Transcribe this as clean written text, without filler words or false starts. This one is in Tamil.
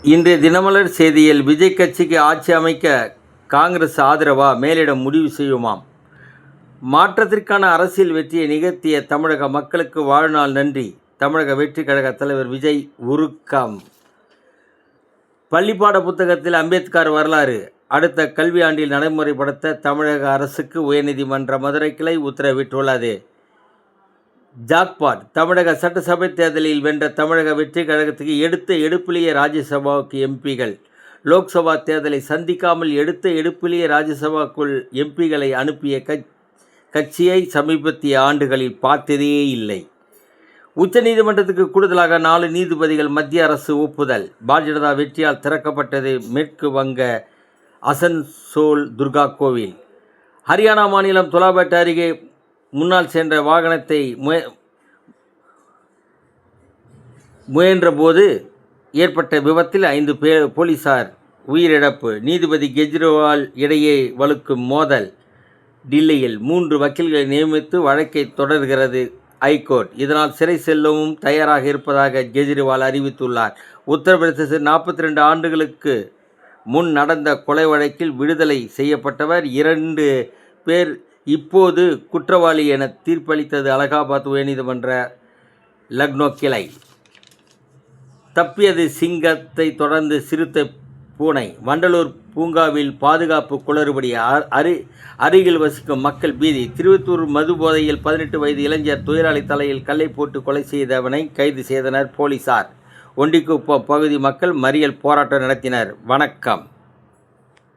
இன்றைய தினமலர் செய்தியில் விஜய் கட்சிக்கு ஆட்சி அமைக்க காங்கிரஸ் ஆதரவா மேலிடம் முடிவு செய்யுமாம். மாற்றத்திற்கான அரசியல் வெற்றியை நிகழ்த்திய தமிழக மக்களுக்கு வாழ்நாள் நன்றி. தமிழக வெற்றி கழக தலைவர் விஜய் உருக்கம். பள்ளிப்பாட புத்தகத்தில் அம்பேத்கர் வரலாறு அடுத்த கல்வியாண்டில் நடைமுறைப்படுத்த தமிழக அரசுக்கு உயர்நீதிமன்ற மதுரை கிளை உத்தரவிட்டுள்ளது. ஜாக்பாட். தமிழக சட்டசபை தேர்தலில் வென்ற தமிழக வெற்றி கழகத்துக்கு எடுத்த எடுப்பிலேயே ராஜ்யசபாவுக்கு எம்பிகள். லோக்சபா தேர்தலை சந்திக்காமல் எடுத்த எடுப்பிலேயே ராஜ்யசபாவுக்குள் எம்பிகளை அனுப்பிய கட்சியை சமீபத்திய ஆண்டுகளில் பார்த்ததே இல்லை. உச்சநீதிமன்றத்துக்கு கூடுதலாக 4 நீதிபதிகள் மத்திய அரசு ஒப்புதல். பாரதிய ஜனதா வெற்றியால் திறக்கப்பட்டது மேற்கு வங்க அசன்சோல் துர்கா கோவில். ஹரியானா மாநிலம் துலாபேட் அருகே முன்னால் சென்ற வாகனத்தை முயன்றபோது ஏற்பட்ட விபத்தில் 5 போலீசார் உயிரிழப்பு. நீதிபதி கெஜ்ரிவால் இடையே வலுக்கும் மோதல். டில்லியில் 3 வக்கீல்களை நியமித்து வழக்கை தொடர்கிறது ஐகோர்ட். இதனால் சிறை செல்லவும் தயாராக இருப்பதாக கெஜ்ரிவால் அறிவித்துள்ளார். உத்தரப்பிரதேசத்தில் 42 ஆண்டுகளுக்கு முன் நடந்த கொலை வழக்கில் விடுதலை செய்யப்பட்டவர் 2 பேர் இப்போது குற்றவாளி என தீர்ப்பளித்தது அலகாபாத் உயர்நீதிமன்ற லக்னோ கிளை. தப்பியது சிங்கத்தை தொடர்ந்து சிறுத்தை பூனை. வண்டலூர் பூங்காவில் பாதுகாப்பு குளறுபடி. அருகில் வசிக்கும் மக்கள் பீதி. திருவத்தூர் மது போதையில் 18 வயது இளைஞர் தொழிலாளி தலையில் கல்லை போட்டு கொலை செய்தவனை கைது செய்தனர் போலீசார். ஒண்டிக்குப்பம் பகுதி மக்கள் மறியல் போராட்டம் நடத்தினர். வணக்கம்.